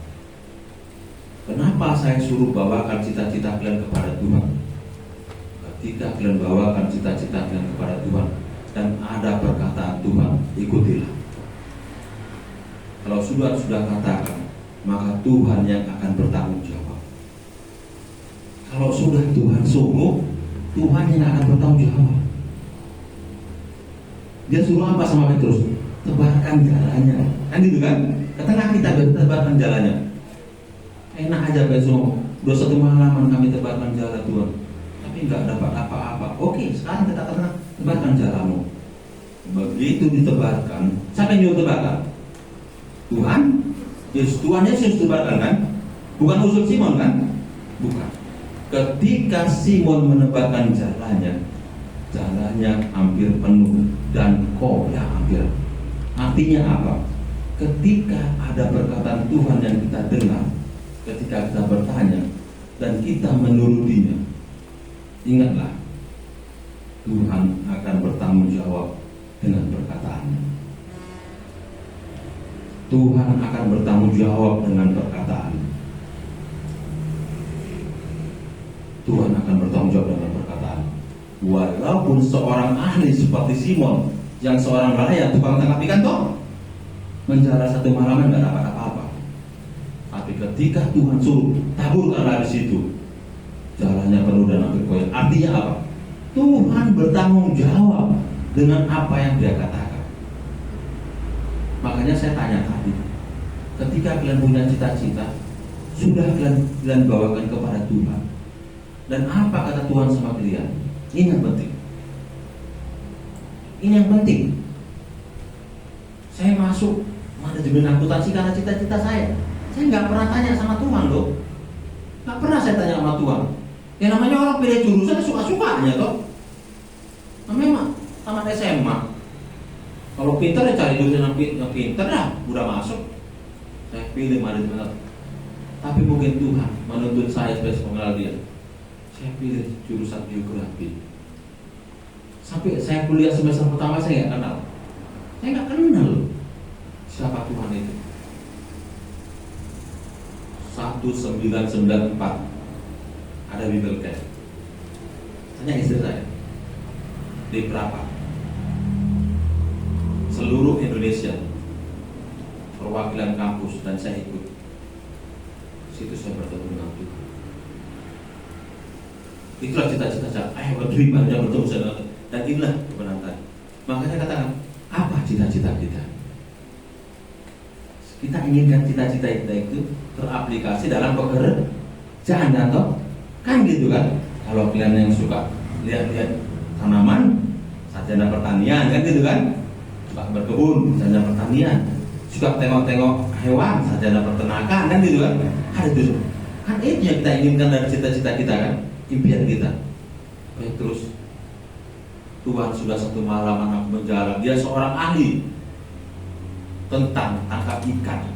Kenapa saya suruh bawakan cita-cita kalian kepada Tuhan? Ketika kalian bawakan cita-cita kalian kepada Tuhan dan ada perkataan Tuhan, ikutilah. Kalau sudah katakan, maka Tuhan yang akan bertanggung jawab. Kalau sudah Tuhan suruh, Tuhan yang akan bertanggung jawab. Dia suruh apa sama Petrus? Tebarkan jalannya. Kan gitu kan? Ketengah kita tebarkan jalannya. Enak aja besok, udah 1 halaman kami tebarkan jalan Tuhan, tapi nggak dapat apa-apa. Oke, sekarang kita tebarkan jalanmu. Begitu ditebarkan, siapa yang nyuruh tebarkan? Tuhan. Yesus, Tuhan Yesus tebarkan kan? Bukan usul Simon kan? Bukan. Ketika Simon menebarkan jalannya hampir penuh dan koyak hampir. Artinya apa? Ketika ada perkataan Tuhan yang kita dengar, ketika kita bertanya dan kita menurutinya, ingatlah Tuhan akan bertanggung jawab dengan perkataannya. Tuhan akan bertanggung jawab dengan perkataan. Tuhan akan bertanggung jawab dengan perkataan. Walaupun seorang ahli seperti Simon, yang seorang raya tukang tangkap ikan toh, menjara 1 halaman nggak dapat apa-apa. Tapi ketika Tuhan suruh taburkanlah di situ, jalannya penuh dan hampir koyak. Artinya apa? Tuhan bertanggung jawab dengan apa yang Dia katakan. Makanya saya tanya tadi, ketika kalian punya cita-cita, sudah kalian bawakan kepada Tuhan, dan apa kata Tuhan sama kalian? Ini yang penting. Ini yang penting. Saya masuk manajemen akuntansi karena cita-cita saya. Saya nggak pernah tanya sama Tuhan loh. Nggak pernah saya tanya sama Tuhan. Yang namanya orang pilih jurusan suka-sukanya toh. Nah, memang tamat SMA. Kalau pintar ya cari jurusan yang pintar dah, udah masuk. Saya pilih manajemen. Tapi mungkin Tuhan menuntun saya sebagai pengenal Dia. Saya pilih jurusan geografi. Sampai saya kuliah semester pertama saya nggak kenal. Saya nggak kenal siapa Tuhan itu. 1994 ada Bible Camp. Tanya istri saya di berapa? Seluruh Indonesia, perwakilan kampus, dan saya ikut. Situ saya bertemu dengan Tuhan. Itulah cita-cita saya. Ayo beriman yang bertemu saya, dan inilah kebenaran. Makanya katakan, apa cita-cita kita? Kita inginkan cita-cita kita itu teraplikasi dalam pekerjaan, atau kan gitu kan? Kalau kalian yang suka lihat-lihat tanaman, sarjana pertanian, kan gitu kan? Suka berkebun, sarjana pertanian. Suka tengok-tengok hewan, sarjana peternakan, kan gitu kan? Ada itu. Kan itu yang kita inginkan dari cita-cita kita kan? Impian kita. Baik, terus Tuhan sudah 1 halaman aku menjalan. Dia seorang ahli tentang tangkap ikan.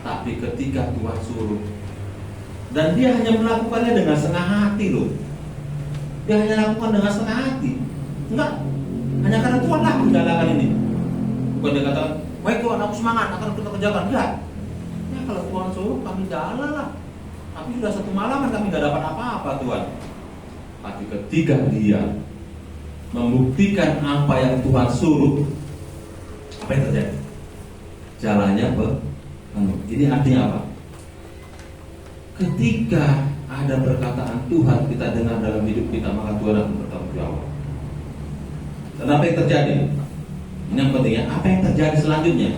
Tapi ketika Tuhan suruh, dan dia hanya melakukannya dengan setengah hati loh. Dia hanya lakukan dengan setengah hati. Enggak, hanya karena Tuhan lah menjalankan ini. Bukan dia katakan, baik Tuhan, aku semangat, akan kita kerjakan. Enggak. Ya kalau Tuhan suruh, kami jalan lah. Tapi sudah satu malaman kami gak dapat apa-apa Tuhan. Tapi ketika dia membuktikan apa yang Tuhan suruh, apa yang terjadi? Jalannya penuh. Ini artinya apa? Ketika ada perkataan Tuhan kita dengar dalam hidup kita, maka Tuhan akan bertanggung jawab. Dan apa yang terjadi? Ini yang pentingnya, apa yang terjadi selanjutnya?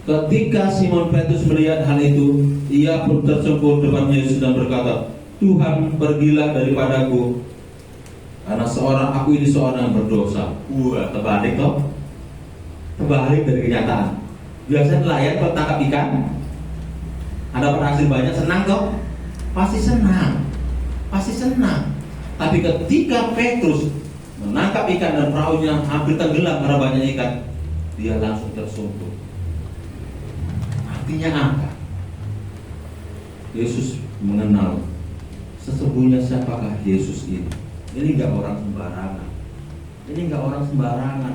Ketika Simon Petrus melihat hal itu, ia pun tersungkur depan Yesus dan berkata, Tuhan, pergilah daripadaku, karena aku ini seorang yang berdosa. Terbalik toh. Terbalik dari kenyataan. Biasanya nelayan kalau tangkap ikan, ada berhasil banyak, senang toh? Pasti senang. Pasti senang. Tapi ketika Petrus menangkap ikan dan perahunya hampir tenggelam karena banyak ikan, dia langsung tersungkur. Artinya apa? Yesus mengenal sesungguhnya siapakah Yesus ini. Ini enggak orang sembarangan. Ini enggak orang sembarangan.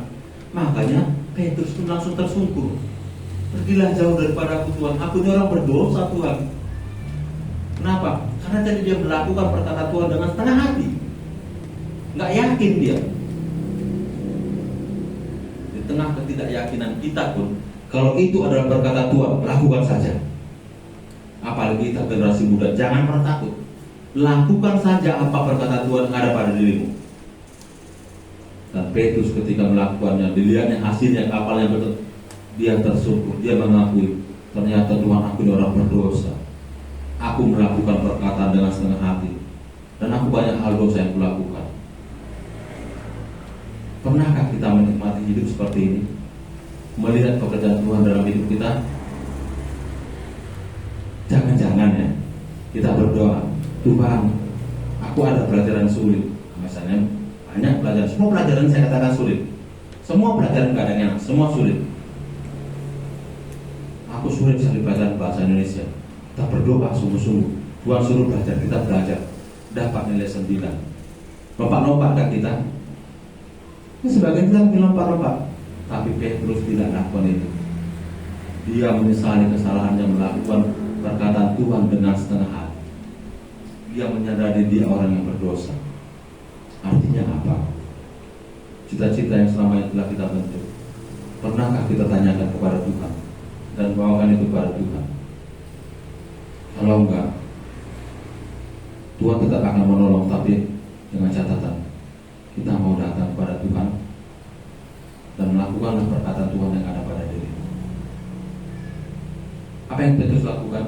Makanya Petrus pun langsung tersungkur. Pergilah jauh daripada aku Tuhan. Aku ini orang berdosa Tuhan. Kenapa? Karena tadi dia melakukan perkataan Tuhan dengan setengah hati. Enggak yakin dia. Di tengah ketidakyakinan kita pun, kalau itu adalah perkataan Tuhan, lakukan saja. Apalagi kita generasi muda, jangan pernah takut. Lakukan saja apa perkataan Tuhan ada pada dirimu. Dan Petrus ketika melakukannya, dilihatnya hasilnya kapalnya betul, dia tersungkur, dia mengakui, ternyata Tuhan, aku ini orang berdosa. Aku melakukan perkataan dengan setengah hati, dan aku banyak hal dosa yang kulakukan. Pernahkah kita menikmati hidup seperti ini? Melihat pekerjaan Tuhan dalam hidup kita? Jangan-jangan ya, kita berdoa, Tuhan, aku ada pelajaran sulit. Misalnya banyak pelajaran, semua pelajaran saya katakan sulit. Semua pelajaran gak ada yang enak, semua sulit. Aku sulit sekali pelajaran bahasa Indonesia. Kita berdoa sungguh-sungguh, Tuhan suruh belajar, kita belajar, dapat nilai 9. Lompat-lompat kan kita? Ini sebagian kita mungkin lompat-lompat, tapi Petrus tidak lakukan itu. Dia menyesali kesalahannya, melakukan perkataan Tuhan dengan setengah hati. Dia menyadari dia orang yang berdosa. Artinya apa? Cita-cita yang selama ini telah kita bentuk, pernahkah kita tanyakan kepada Tuhan dan bawakan itu kepada Tuhan? Kalau enggak, Tuhan tetap akan menolong, tapi dengan catatan kita mau datang kepada Tuhan dan melakukanlah perkataan Tuhan yang ada pada diri. Apa yang Petrus lakukan?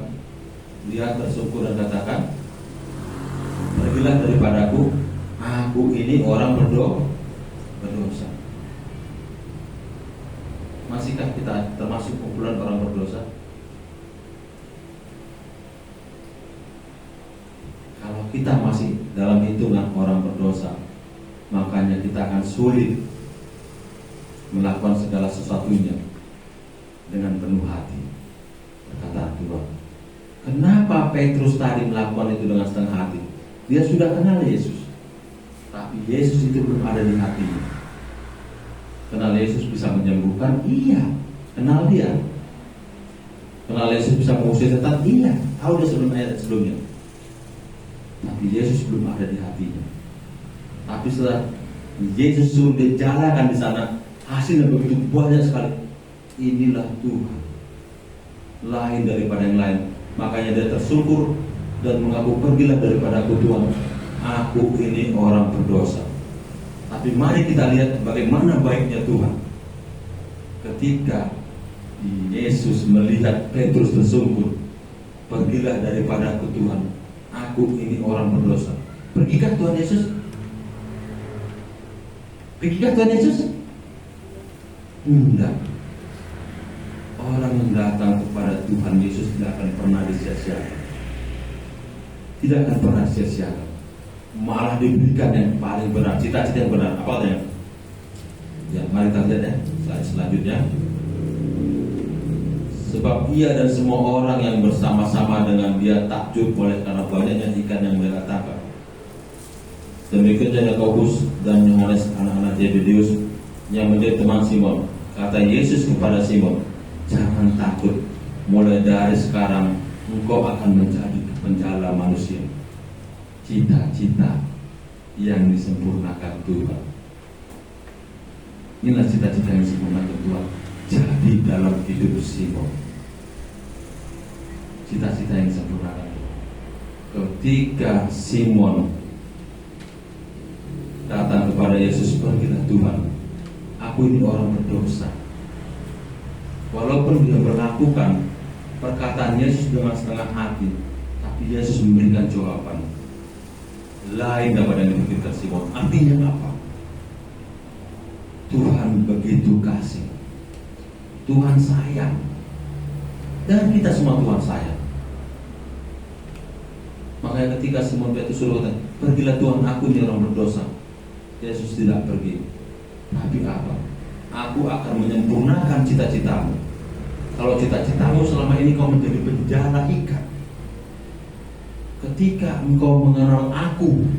Dia tersungkur dan katakan, pergilah daripadaku, aku ini orang berdosa. Masihkah kita termasuk kumpulan orang berdosa? Kalau kita masih dalam hitungan orang berdosa, makanya kita akan sulit melakukan segala sesuatunya dengan penuh hati. Perkataan Tuhan. Kenapa Petrus tadi melakukan itu dengan setengah hati? Dia sudah kenal Yesus, tapi Yesus itu belum ada di hatinya. Kenal Yesus bisa menyembuhkan? Iya. Kenal dia. Kenal Yesus bisa mengusir setan? Iya. Tahu dia sebelumnya. Tapi Yesus belum ada di hatinya. Tapi setelah Yesus suruh dia jalankan di sana, hasilnya begitu banyak sekali. Inilah Tuhan, lain daripada yang lain. Makanya dia tersungkur dan mengaku, pergilah daripada aku Tuhan, aku ini orang berdosa. Tapi mari kita lihat bagaimana baiknya Tuhan. Ketika Yesus melihat Petrus tersungkur, pergilah daripada aku Tuhan, aku ini orang berdosa. Pergikah Tuhan Yesus? Pergikah Tuhan Yesus? Tidak. Orang yang datang kepada Tuhan Yesus tidak akan pernah disia-siakan. Tidak akan pernah disia-siakan. Malah diberikan yang paling benar, cita-cita yang benar. Apa artinya? Ya, mari kita lihat ya, slide selanjutnya. Sebab ia dan semua orang yang bersama-sama dengan dia takjub oleh karena banyaknya ikan yang mereka tangkap. Demikian juga Yakobus dan Yohanes, anak-anak Zebedeus yang menjadi teman Simon. Kata Yesus kepada Simon, jangan takut, mulai dari sekarang engkau akan menjadi penjala manusia. Cita-cita yang disempurnakan Tuhan. Inilah cita-cita yang disempurnakan Tuhan jadi dalam hidup Simon. Cita-cita yang disempurnakan Tuhan. Ketika Simon datang kepada Yesus, pergilah Tuhan, aku ini orang berdosa. Walaupun dia melakukan perkataan Yesus dengan setengah hati, tapi Yesus memberikan jawaban lain daripada yang dipikirkan Simon. Artinya apa? Tuhan begitu kasih, Tuhan sayang, dan kita semua Tuhan sayang. Makanya ketika Simon Petrus suruh kata, pergilah Tuhan, aku ini orang berdosa, Yesus tidak pergi. Tapi apa? Aku akan menyempurnakan cita-citamu. Kalau cita-citamu selama ini kau menjadi penjala ikan, ketika engkau mengenal aku,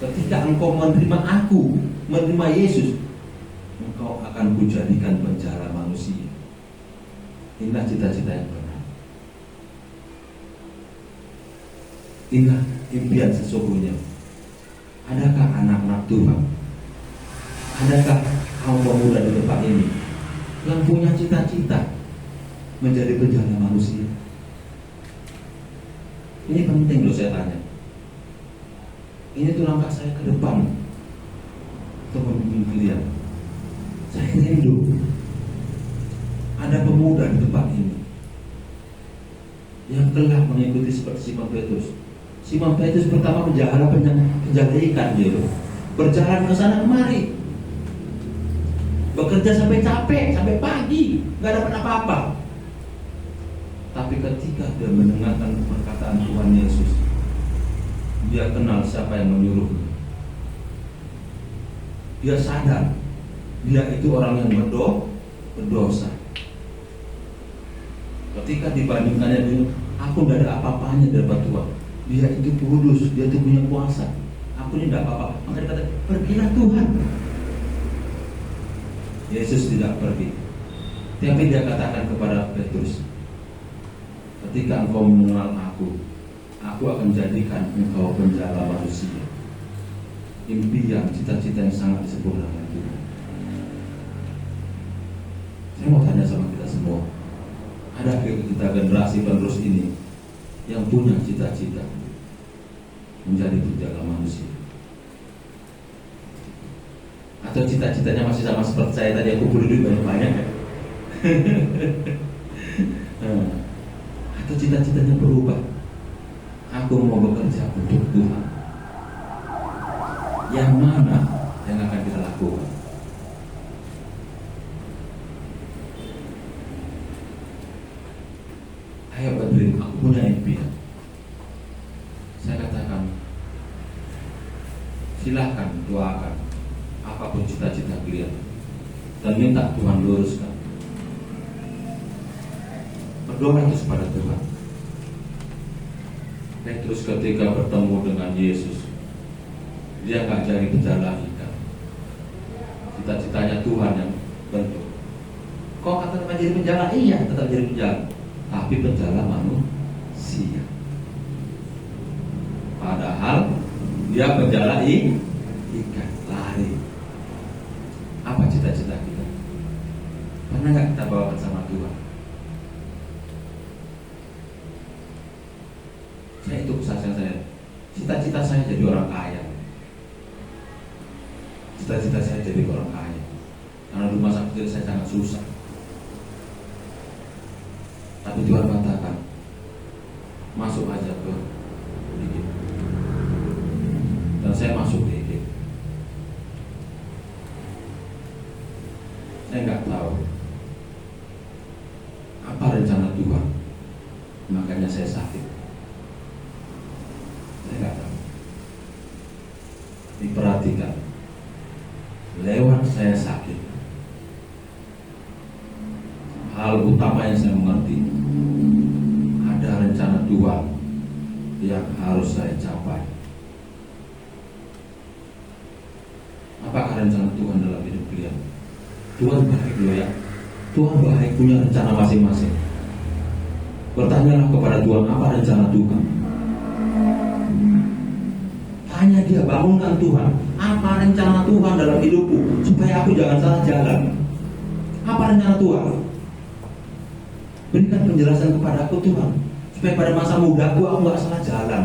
ketika engkau menerima aku, menerima Yesus, engkau akan kujadikan penjala manusia. Inilah cita-cita yang benar. Inilah impian sesungguhnya. Adakah anak-anak Tuhan? Adakah kaum pemuda di tempat ini yang punya cita-cita menjadi penjala manusia? Ini penting loh, saya tanya. Ini tuh langkah saya ke depan untuk membimbing kalian. Saya rindu ada pemuda di tempat ini yang kelak mengikuti seperti Simon Petrus. Simon Petrus pertama penjala ikan dia, berjalan ke sana kemari, bekerja sampai capek, sampai pagi, nggak dapat apa-apa. Tapi ketika dia mendengarkan perkataan Tuhan Yesus, dia kenal siapa yang menyuruhnya. Dia sadar dia itu orang yang berdosa. Ketika dibandingkannya dengan aku tidak ada apa-apanya daripada Tuhan, dia itu kudus, dia itu punya kuasa, aku ini tidak apa-apa. Maka dia kata, pergilah Tuhan. Yesus tidak pergi, tapi dia katakan kepada Petrus, ketika engkau mengenal aku akan jadikan engkau penjala manusia. Impian, cita-cita yang sangat disempurnakan Tuhan. Saya mau tanya sama kita semua, ada kita generasi penerus ini yang punya cita-cita menjadi penjala manusia? Atau cita-citanya masih sama seperti saya tadi, aku kumpulin duit banyak-banyak ya? Atau cita-citanya berubah, aku mau bekerja untuk Tuhan. Yang mana yang akan kita lakukan? Ayo berdiri, aku punya impian. Saya katakan, silahkan doakan apapun cita-cita kalian dan minta Tuhan luruskan. Berdoa itu kepada Tuhan. Petrus ketika bertemu dengan Yesus, dia nggak jadi penjala ikan. Cita-citanya Tuhan yang bentuk. Kok kata jadi penjala? Iya, tetap jadi penjala, tapi penjala manusia. Padahal dia penjala ikan, lari. Apa cita-cita kita? Pernah nggak kita bawakan sama Tuhan? Saya itu kesaksian saya. Cita-cita saya jadi orang kaya. Cita-cita saya jadi orang kaya. Karena di masa kecil saya sangat susah. Tapi Tuhan katakan, masuk aja ke dikit. Dan saya masuk dikit. Saya nggak tahu apa rencana Tuhan, makanya saya sakit. Saya nggak tahu. Diperhatikan, lewat saya sakit, hal utama yang saya mengerti, ada rencana Tuhan yang harus saya capai. Apakah rencana Tuhan dalam hidup kalian? Tuhan baik loh ya. Tuhan baik, punya rencana masing-masing. Bertanyalah kepada Tuhan, apa rencana Tuhan? Tanya dia, bangunkan Tuhan, apa rencana Tuhan dalam hidupku supaya aku jangan salah jalan. Apa rencana Tuhan? Berikan penjelasan kepada aku Tuhan, supaya pada masa mudaku aku gak salah jalan.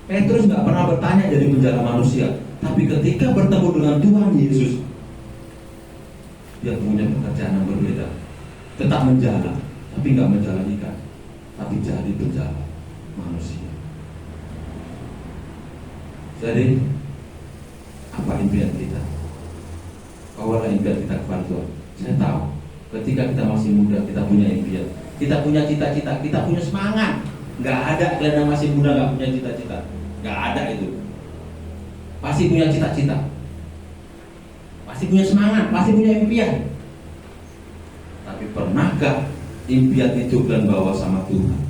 Petrus gak pernah bertanya dari penjara manusia, tapi ketika bertemu dengan Tuhan Yesus, dia punya pekerjaan yang berbeda. Tetap menjala, tapi gak menjala ikan, tapi jadi penjala manusia. Jadi, apa impian kita? Bawalah impian kita kepada Tuhan. Saya tahu, ketika kita masih muda, kita punya impian, kita punya cita-cita, kita punya semangat. Gak ada kalian yang masih muda gak punya cita-cita. Gak ada itu. Pasti punya cita-cita, pasti punya semangat, pasti punya impian. Tapi pernahkah impian itu kalian bawa sama Tuhan?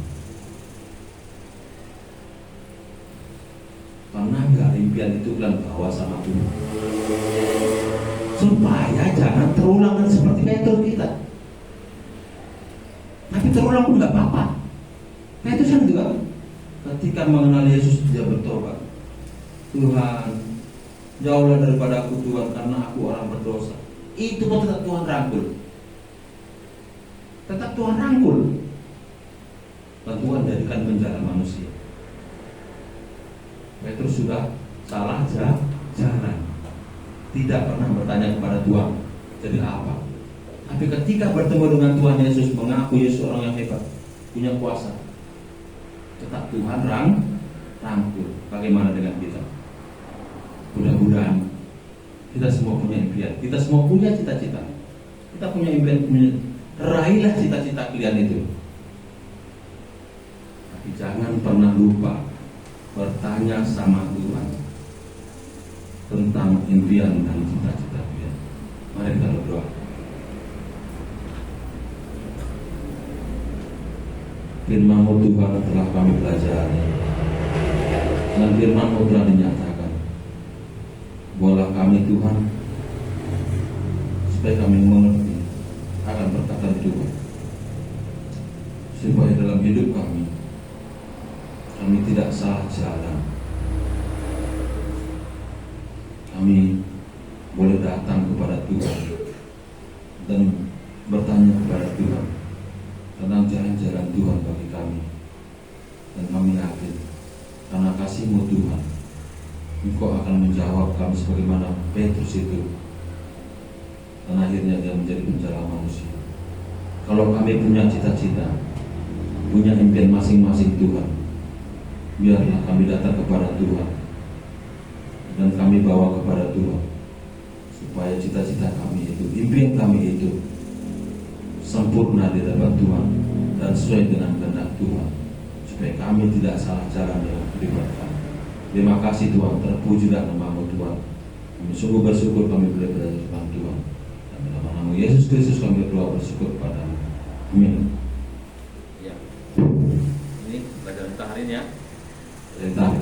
Pernah gak impian itu kalian bawa sama Tuhan? Supaya jangan terulang seperti Petrus kita. Tapi terulang pun gak apa-apa. Petrus kan juga ketika mengenal Yesus dia bertobat. Tuhan, jauhlah daripada aku Tuhan, karena aku orang berdosa. Itu pun tetap Tuhan rangkul. Tetap Tuhan rangkul. Dan Tuhan jadikan penjara manusia. Petrus sudah salah jalan, tidak pernah bertanya kepada Tuhan jadi apa. Tapi ketika bertemu dengan Tuhan Yesus, mengaku Yesus orang yang hebat, punya kuasa, tetap Tuhan rangkul. Bagaimana dengan kita? Mudah-mudahan kita semua punya impian, kita semua punya cita-cita, kita punya impian, raihlah cita-cita kalian itu. Tapi jangan pernah lupa bertanya sama Tuhan tentang impian dan cita-cita kalian. Mari kita berdoa. Firman-Mu Tuhan telah kami pelajari, dan firman-Mu telah dinyatakan. Buatlah kami Tuhan, supaya kami mengerti akan perkataan Tuhan, supaya dalam hidup kami tidak salah jalan. Kami boleh datang kepada Tuhan dan bertanya kepada Tuhan tentang jalan-jalan Tuhan bagi kami. Dan kami yakin karena kasih-Mu Tuhan, Engkau akan menjawab kami sebagaimana Petrus itu, dan akhirnya dia menjadi penjala manusia. Kalau kami punya cita-cita, punya impian masing-masing Tuhan, biarlah kami datang kepada Tuhan dan kami bawa kepada Tuhan, supaya cita-cita kami itu, impian kami itu sempurna di hadapan Tuhan dan sesuai dengan kehendak Tuhan, supaya kami tidak salah jalan dalam kehidupan kami. Terima kasih Tuhan, terpujilah nama-Mu Tuhan. Kami sungguh bersyukur kami boleh berada di depan Tuhan. Dan dalam nama Yesus Kristus kami berdoa bersyukur kepada-Mu. Amin. Ya. Ini pelajaran kita hari ini ya. Dari tadi.